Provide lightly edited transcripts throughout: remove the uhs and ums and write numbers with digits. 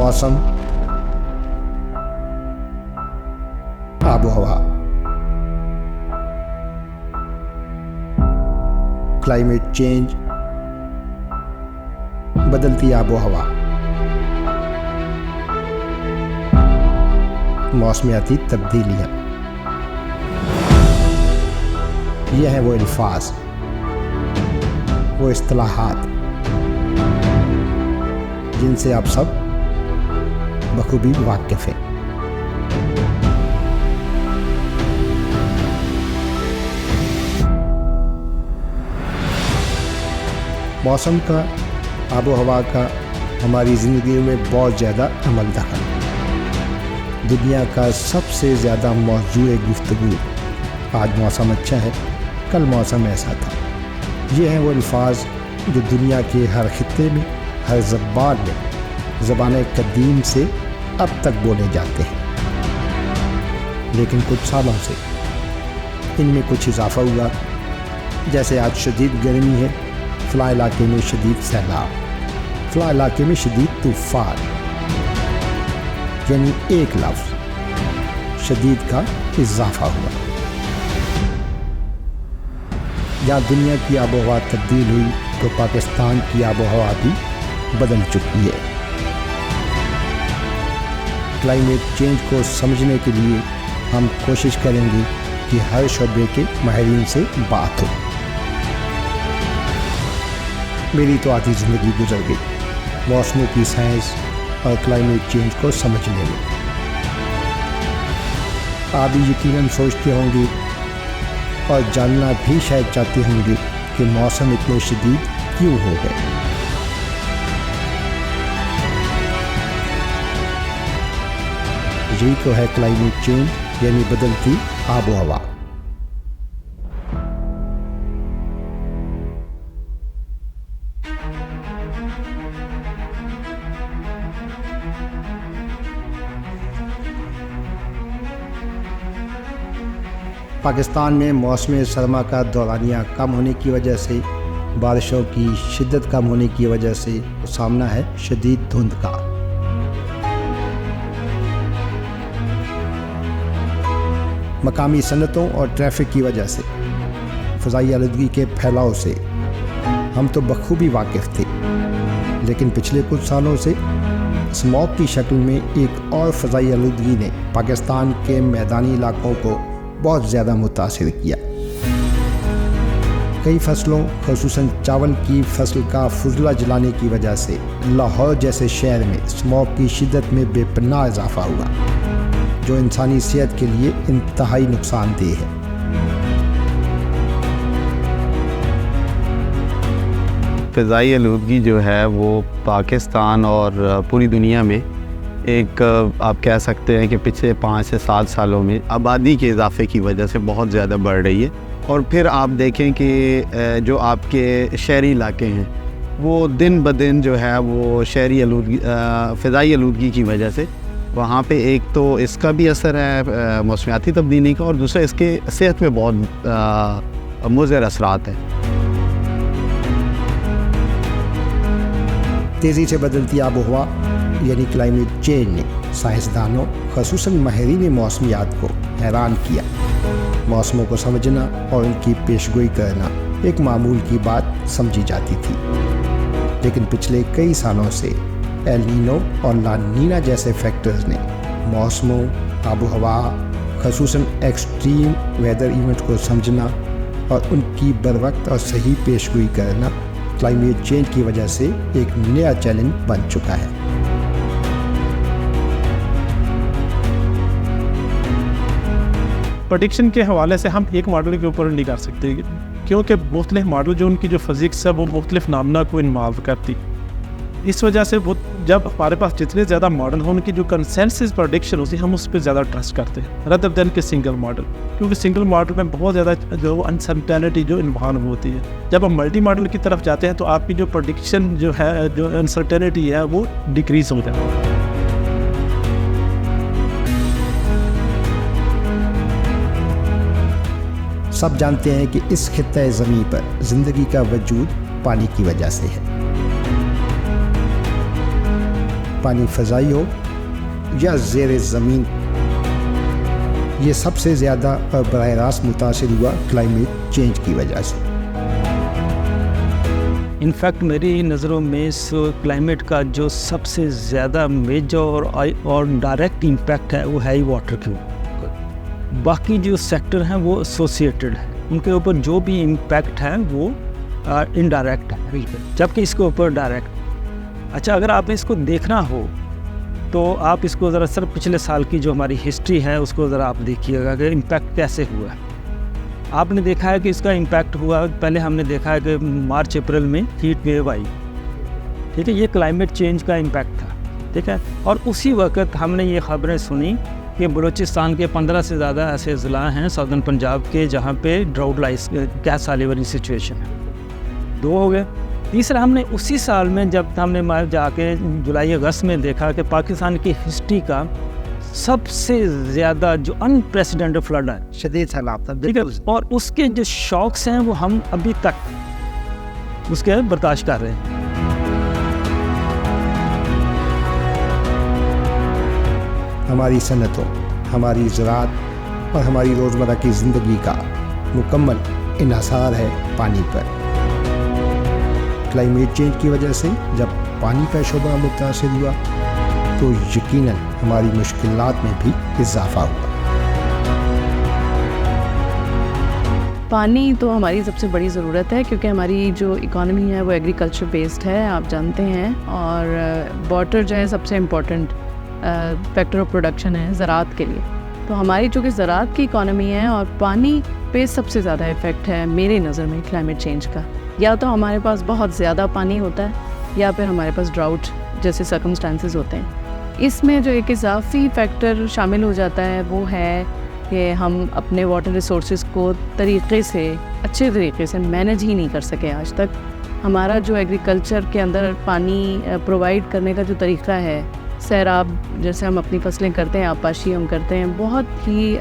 मौसम, आबो हवा, क्लाइमेट चेंज, बदलती आबो हवा, मौसमियाती तब्दीलियाँ। ये हैं वो अल्फाज, वो इस्तिलाहात जिनसे आप सब बखूबी वाकिफ़ हैं। मौसम का, आबो हवा का हमारी ज़िंदगी में बहुत ज़्यादा अमल दखल। दुनिया का सबसे ज़्यादा मौजूद गुफ्तगू, आज मौसम अच्छा है, कल मौसम ऐसा था। ये हैं वो अल्फाज जो दुनिया के हर खित्ते में, हर ज़बान में, ज़बान कदीम से अब तक बोले जाते हैं। लेकिन कुछ सालों से इनमें कुछ इजाफा हुआ। जैसे आज शदीद गर्मी है, फ़लाँ इलाके में शदीद सैलाब, फ़लाँ इलाके में शदीद तूफ़ान, यानी एक लफ्ज़ शदीद का इजाफा हुआ। जहाँ दुनिया की आबो हवा तब्दील हुई तो पाकिस्तान की आबो हवा भी बदल चुकी है। क्लाइमेट चेंज को समझने के लिए हम कोशिश करेंगे कि हर शोबे के माहिरीन से बात हो। मेरी तो आधी ज़िंदगी गुजर गई मौसमों की साइंस और क्लाइमेट चेंज को समझने में। आप भी यकीनन सोचते होंगे और जानना भी शायद चाहते होंगे कि मौसम इतने शदीद क्यों हो गए। यही तो है क्लाइमेट चेंज, यानी बदलती आबो हवा। पाकिस्तान में मौसम सरमा का दौरानिया कम होने की वजह से, बारिशों की शिद्दत कम होने की वजह से सामना है शदीद धुंध का। मकामी सनतों और ट्रैफिक की वजह से, फ़ज़ाई आलूदगी के फैलाव से हम तो बखूबी वाकिफ़ थे। लेकिन पिछले कुछ सालों से स्मॉग की शक्ल में एक और फ़ज़ाई आलूदगी ने पाकिस्तान के मैदानी इलाकों को बहुत ज़्यादा मुतासिर किया। कई फसलों, ख़ुसूसन चावल की फसल का फुजला जलाने की वजह से लाहौर जैसे शहर में स्मॉग की शिद्दत में बेपनाह इजाफा हुआ, जो इंसानी सेहत के लिए इंतहाई नुकसानदेह है। फ़ज़ाई आलूदगी जो है वो पाकिस्तान और पूरी दुनिया में एक, आप कह सकते हैं कि पिछले 5 से 7 सालों में आबादी के इजाफे की वजह से बहुत ज़्यादा बढ़ रही है। और फिर आप देखें कि जो आपके शहरी इलाके हैं वो दिन ब दिन जो है वो शहरी आलूदगी, फ़ज़ाई आलूदगी की वजह से वहाँ पे एक तो इसका भी असर है मौसमियाती तब्दीली का, और दूसरा इसके सेहत में बहुत मुज़र असरात हैं। तेज़ी से बदलती आबो हवा यानी क्लाइमेट चेंज ने साइंसदानों, ख़ुसूसन माहिरीन मौसमियात को हैरान किया। मौसमों को समझना और उनकी पेशगोई करना एक मामूल की बात समझी जाती थी। लेकिन पिछले कई सालों से एल नीनो और ला नीना जैसे फैक्टर्स ने मौसमों, आबो हवा, ख़ुसूसन एक्सट्रीम वेदर इवेंट को समझना और उनकी बरवक्त और सही पेशगोई करना क्लाइमेट चेंज की वजह से एक नया चैलेंज बन चुका है। प्रेडिक्शन के हवाले से हम एक मॉडल के ऊपर नहीं कर सकते, क्योंकि मुख्तलिफ मॉडल जो उनकी जो फिज़िक्स है वो मुख्तलिफ नामना को इन्वॉल्व करती। इस वजह से वो जब हमारे पास जितने ज़्यादा मॉडल हों, उनकी जो कंसेंसस प्रेडिक्शन होती है हम उस पर ज़्यादा ट्रस्ट करते हैं रदर देन के सिंगल मॉडल, क्योंकि सिंगल मॉडल में बहुत ज़्यादा जो अनसर्टेनिटी जो इन्वॉल्व होती है। जब हम मल्टी मॉडल की तरफ जाते हैं तो आपकी जो प्रेडिक्शन जो है, जो अनसर्टेनिटी है वो डिक्रीज़ हो जाती है। सब जानते हैं कि इस खित्ते ज़मीन पर ज़िंदगी का वजूद पानी की वजह से है। पानी फ़ज़ाई हो या ज़ेर ज़मीन, ये सबसे ज़्यादा बराह रास्त मुतासिर हुआ क्लाइमेट चेंज की वजह से। इनफैक्ट मेरी नज़रों में इस क्लाइमेट का जो सबसे ज़्यादा मेजर और डायरेक्ट इम्पैक्ट है वो है ही वाटर के ऊपर। बाकी जो सेक्टर हैं वो एसोसिएटेड है, उनके ऊपर जो भी इम्पैक्ट है वो इनडायरेक्ट है, जबकि इसके ऊपर डायरेक्ट। अच्छा, अगर आपने इसको देखना हो तो आप इसको ज़रा सर पिछले साल की जो हमारी हिस्ट्री है उसको ज़रा आप देखिएगा कि इम्पैक्ट कैसे हुआ है। आपने देखा है कि इसका इम्पैक्ट हुआ, पहले हमने देखा है कि मार्च अप्रैल में हीट वेव आई, ठीक है, ये क्लाइमेट चेंज का इम्पैक्ट था, ठीक है। और उसी वक्त हमने ये ख़बरें सुनी कि बलूचिस्तान के 15 से ज़्यादा ऐसे ज़िला हैं सदर्न पंजाब के जहाँ पे ड्राउट लाइस गैस साली वाली सिचुएशन है। 2 हो गए। तीसरा, हमने उसी साल में जब हमने जाके जुलाई अगस्त में देखा कि पाकिस्तान की हिस्ट्री का सबसे ज़्यादा जो अनप्रेसिडेंटेड फ्लड है, शदीद सैलाब था, ठीक है, और उसके जो शॉक्स हैं वो हम अभी तक उसके बर्दाश्त कर रहे हैं। हमारी सनतों, हमारी ज़राअत और हमारी रोज़मर्रा की ज़िंदगी का मुकम्मल इन्हिसार है पानी पर। क्लाइमेट चेंज की वजह से जब पानी का शोबा मुतासिर हुआ तो यकीनन हमारी मुश्किलात में भी इजाफा हुआ। पानी तो हमारी सबसे बड़ी ज़रूरत है, क्योंकि हमारी जो इकॉनमी है वो एग्रीकल्चर बेस्ड है, आप जानते हैं, और वाटर जो है सबसे इम्पोर्टेंट फैक्टर ऑफ प्रोडक्शन है ज़राअत के लिए। तो हमारी चूँकि ज़राअत की इकॉनमी है और पानी पे सबसे ज़्यादा इफ़ेक्ट है मेरी नज़र में क्लाइमेट चेंज का। या तो हमारे पास बहुत ज़्यादा पानी होता है या फिर हमारे पास ड्राउट जैसे सर्कमस्टांसेस होते हैं। इसमें जो एक इजाफी फैक्टर शामिल हो जाता है वो है कि हम अपने वाटर रिसोर्सेज को अच्छे तरीके से मैनेज ही नहीं कर सके आज तक। हमारा जो एग्रीकल्चर के अंदर पानी प्रोवाइड करने का जो तरीका है, सैराब जैसे हम अपनी फसलें करते हैं, आपाशी हम करते हैं, बहुत ही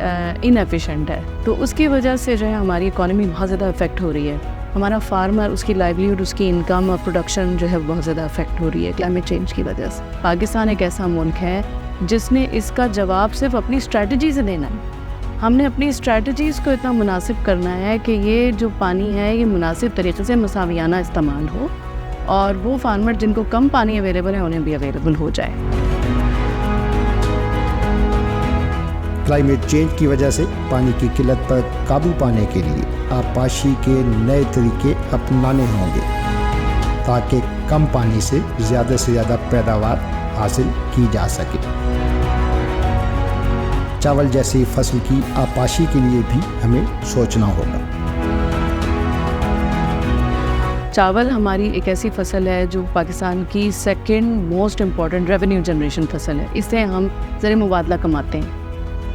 इनएफिशिएंट है। तो उसकी वजह से जो है हमारी इकॉनमी बहुत ज़्यादा अफेक्ट हो रही है। हमारा फार्मर, उसकी लाइवलीहुड, उसकी इनकम और प्रोडक्शन जो है बहुत ज़्यादा अफेक्ट हो रही है क्लाइमेट चेंज की वजह से। पाकिस्तान एक ऐसा मुल्क है जिसने इसका जवाब सिर्फ अपनी स्ट्रैटेजी से देना है। हमने अपनी स्ट्रैटेजीज़ को इतना मुनासिब करना है कि ये जो पानी है ये मुनासिब तरीके से मसावियाना इस्तेमाल हो और वो फार्मर जिनको कम पानी अवेलेबल है उन्हें भी अवेलेबल हो जाए। क्लाइमेट चेंज की वजह से पानी की किल्लत पर काबू पाने के लिए आपाशी के नए तरीके अपनाने होंगे ताकि कम पानी से ज़्यादा पैदावार हासिल की जा सके। चावल जैसी फसल की आपाशी के लिए भी हमें सोचना होगा। चावल हमारी एक ऐसी फसल है जो पाकिस्तान की second most important revenue generation फसल है। इससे हम ज़र मुबादला कमाते हैं।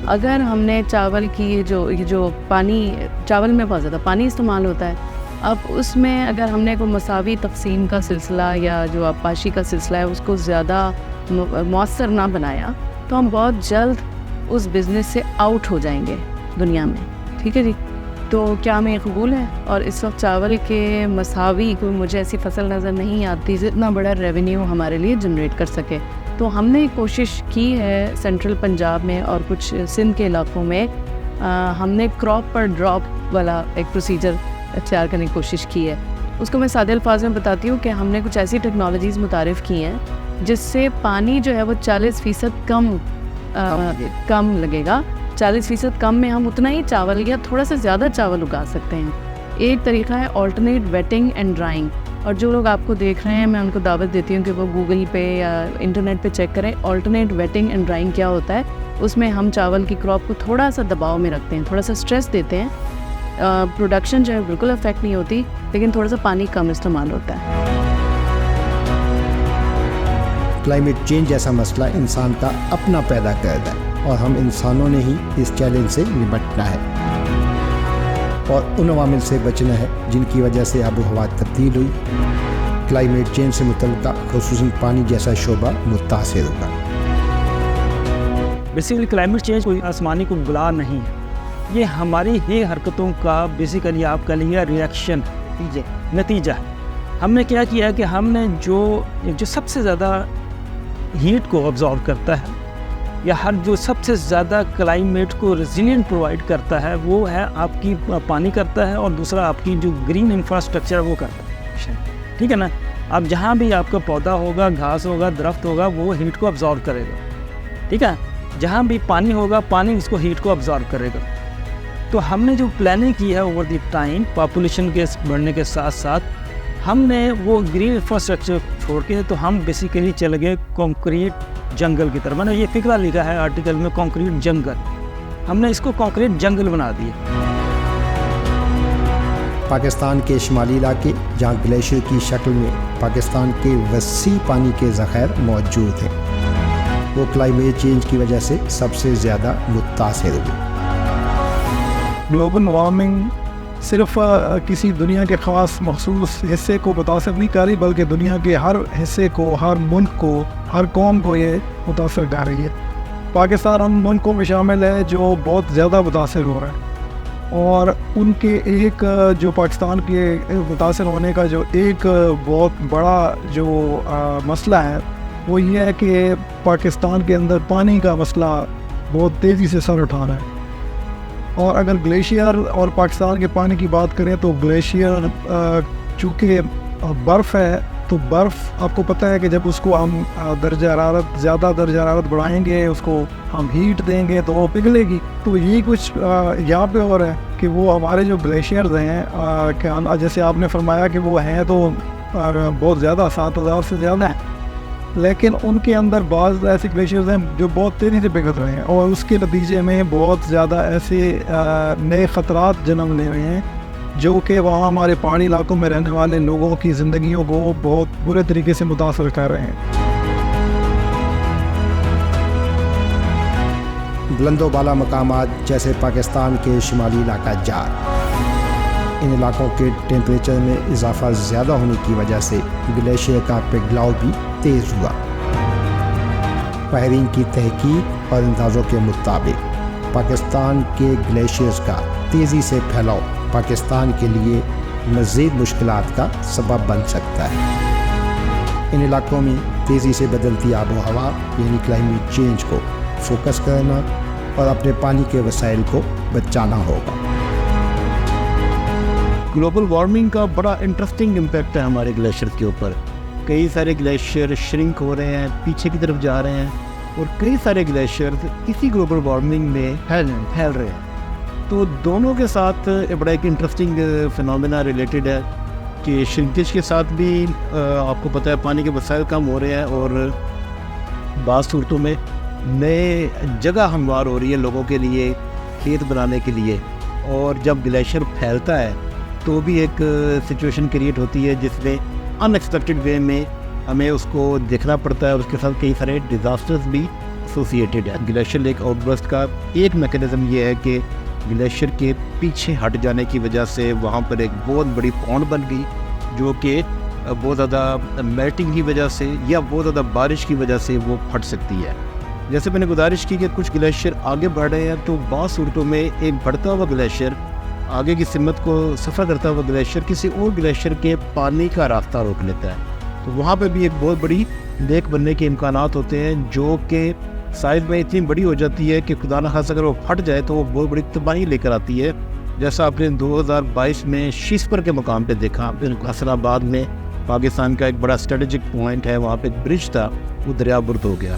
अगर हमने चावल की ये जो पानी, चावल में बहुत ज़्यादा पानी इस्तेमाल होता है, अब उसमें अगर हमने कोई मसावी तकसीम का सिलसिला या जो आपाशी का सिलसिला है उसको ज़्यादा मौसर ना बनाया तो हम बहुत जल्द उस बिज़नेस से आउट हो जाएंगे दुनिया में, ठीक है जी। तो क्या हमें कबूल है? और इस वक्त चावल के मसावी कोई मुझे ऐसी फसल नज़र नहीं आती जितना बड़ा रेवेन्यू हमारे लिए जनरेट कर सके। तो हमने कोशिश की है सेंट्रल पंजाब में और कुछ सिंध के इलाकों में हमने क्रॉप पर ड्रॉप वाला एक प्रोसीजर अख्तियार करने की कोशिश की है। उसको मैं सादे अल्फाज में बताती हूँ कि हमने कुछ ऐसी टेक्नोलॉजीज़ मुतारिफ़ की हैं जिससे पानी जो है वो 40% कम लगेगा। 40% कम में हम उतना ही चावल या थोड़ा सा ज़्यादा चावल उगा सकते हैं। एक तरीका है ऑल्टरनेट वेटिंग एंड ड्राइंग, और जो लोग आपको देख रहे हैं मैं उनको दावत देती हूँ कि वो गूगल पे या इंटरनेट पे चेक करें ऑल्टरनेट वेटिंग एंड ड्राइंग क्या होता है। उसमें हम चावल की क्रॉप को थोड़ा सा दबाव में रखते हैं, थोड़ा सा स्ट्रेस देते हैं। प्रोडक्शन जो है बिल्कुल अफेक्ट नहीं होती, लेकिन थोड़ा सा पानी कम इस्तेमाल होता है। क्लाइमेट चेंज जैसा मसला इंसान का अपना पैदा करता है और हम इंसानों ने ही इस चैलेंज से निपटना है और उन अवामिल से बचना है जिनकी वजह से आबो हवा तब्दील हुई। क्लाइमेट चेंज से मुतल्लिक़ ख़ुसूसन पानी जैसा शोबा मुतासिर होगा। बेसिकली क्लाइमेट चेंज कोई आसमानी को बुला नहीं है, ये हमारी ही हरकतों का बेसिकली आप कह लीजिए रिएक्शन, नतीजा है। हमने क्या किया कि हमने जो सबसे ज़्यादा ہیٹ کو آبزارو کرتا ہے، یا ہر جو سب سے زیادہ کلائمیٹ کو ریزیلینٹ پرووائڈ کرتا ہے وہ ہے آپ کی پانی کرتا ہے، اور دوسرا آپ کی جو گرین انفراسٹرکچر ہے وہ کرتا ہے. ٹھیک ہے نا. اب جہاں بھی آپ کا پودا ہوگا، گھاس ہوگا، درخت ہوگا، وہ ہیٹ کو ابزارو کرے گا. ٹھیک ہے. جہاں بھی پانی ہوگا، پانی اس کو ہیٹ کو ابزارو کرے گا. تو ہم نے جو پلاننگ کی ہے اوور دی ٹائم پاپولیشن کے بڑھنے کے ساتھ ساتھ، ہم نے وہ گرین انفراسٹرکچر چھوڑ کے تو ہم بیسیکلی چل گئے کانکریٹ جنگل کی طرف. میں نے یہ فقرہ لکھا ہے آرٹیکل میں، کانکریٹ جنگل. ہم نے اس کو کانکریٹ جنگل بنا دیا. پاکستان کے شمالی علاقے جہاں گلیشیئر کی شکل میں پاکستان کے وسیع پانی کے ذخائر موجود ہیں، وہ کلائمیٹ چینج کی وجہ سے سب سے زیادہ متاثر ہوئے. گلوبل وارمنگ صرف کسی دنیا کے خاص مخصوص حصے کو متاثر نہیں کر رہی، بلکہ دنیا کے ہر حصے کو، ہر ملک کو، ہر قوم کو یہ متاثر کر رہی ہے. پاکستان ان ملکوں میں شامل ہے جو بہت زیادہ متاثر ہو رہا ہے، اور ان کے ایک جو پاکستان کے متاثر ہونے کا جو ایک بہت بڑا جو مسئلہ ہے وہ یہ ہے کہ پاکستان کے اندر پانی کا مسئلہ بہت تیزی سے سر اٹھا رہا ہے. اور اگر گلیشیئر اور پاکستان کے پانی کی بات کریں تو گلیشیئر چونکہ برف ہے، تو برف آپ کو پتہ ہے کہ جب اس کو ہم زیادہ درجہ حرارت بڑھائیں گے، اس کو ہم ہیٹ دیں گے تو وہ پگھلے گی. تو یہی کچھ یہاں پہ ہو رہا ہے کہ وہ ہمارے جو گلیشیئرز ہیں، جیسے آپ نے فرمایا کہ وہ ہیں تو بہت زیادہ 7000 سے زیادہ ہیں، لیکن ان کے اندر بعض ایسے گلیشیئرز ہیں جو بہت تیزی سے پگھل رہے ہیں، اور اس کے نتیجے میں بہت زیادہ ایسے نئے خطرات جنم لے رہے ہیں جو کہ وہاں ہمارے پہاڑی علاقوں میں رہنے والے لوگوں کی زندگیوں کو بہت برے طریقے سے متاثر کر رہے ہیں. بلند و بالا مقامات جیسے پاکستان کے شمالی علاقہ جات، ان علاقوں کے ٹیمپریچر میں اضافہ زیادہ ہونے کی وجہ سے گلیشیئر کا پگھلاؤ بھی تیز ہوا. ماہرین کی تحقیق اور اندازوں کے مطابق پاکستان کے گلیشیئرز کا تیزی سے پھیلاؤ پاکستان کے لیے مزید مشکلات کا سبب بن سکتا ہے. ان علاقوں میں تیزی سے بدلتی آب و ہوا یعنی کلائمیٹ چینج کو فوکس کرنا اور اپنے پانی کے وسائل کو بچانا ہوگا. گلوبل وارمنگ کا بڑا انٹرسٹنگ امپیکٹ ہے ہمارے گلیشیئر کے اوپر. کئی سارے گلیشیئر شرنک ہو رہے ہیں، پیچھے کی طرف جا رہے ہیں، اور کئی سارے گلیشیئر اسی گلوبل وارمنگ میں پھیل رہے ہیں. تو دونوں کے ساتھ بڑا ایک انٹرسٹنگ فینومینا ریلیٹڈ ہے کہ شرنکیج کے ساتھ بھی آپ کو پتہ ہے پانی کے وسائل کم ہو رہے ہیں، اور بعض صورتوں میں نئے جگہ ہموار ہو رہی ہے لوگوں کے لیے کھیت بنانے کے لیے. اور جب گلیشیئر پھیلتا ہے تو بھی ایک سچویشن کریٹ ہوتی ہے جس میں ان ایکسپیکٹڈ وے میں ہمیں اس کو دیکھنا پڑتا ہے. اس کے ساتھ کئی سارے ڈیزاسٹرز بھی ایسوسیٹیڈ ہے. گلیشیئر لیک آؤٹ برسٹ کا ایک میکینزم یہ ہے کہ گلیشیئر کے پیچھے ہٹ جانے کی وجہ سے وہاں پر ایک بہت بڑی پونڈ بن گئی، جو کہ بہت زیادہ میلٹنگ کی وجہ سے یا بہت زیادہ بارش کی وجہ سے وہ پھٹ سکتی ہے. جیسے میں نے گزارش کی کہ کچھ گلیشیئر آگے بڑھ رہے ہیں، تو بعض صورتوں میں ایک بڑھتا ہوا گلیشیئر، آگے کی سمت کو سفر کرتا ہوا گلیشیئر کسی اور گلیشیئر کے پانی کا راستہ روک لیتا ہے. تو وہاں پہ بھی ایک بہت بڑی لیک بننے کے امکانات ہوتے ہیں، جو کہ سائز میں اتنی بڑی ہو جاتی ہے کہ خدا نہ خاصہ اگر وہ پھٹ جائے تو وہ بہت بڑی تباہی لے کر آتی ہے. جیسا آپ نے 2022 میں شیسپر کے مقام پہ دیکھا، حسن آباد میں پاکستان کا ایک بڑا اسٹریٹجک پوائنٹ ہے، وہاں پہ ایک برج تھا، وہ دریا برد ہو گیا.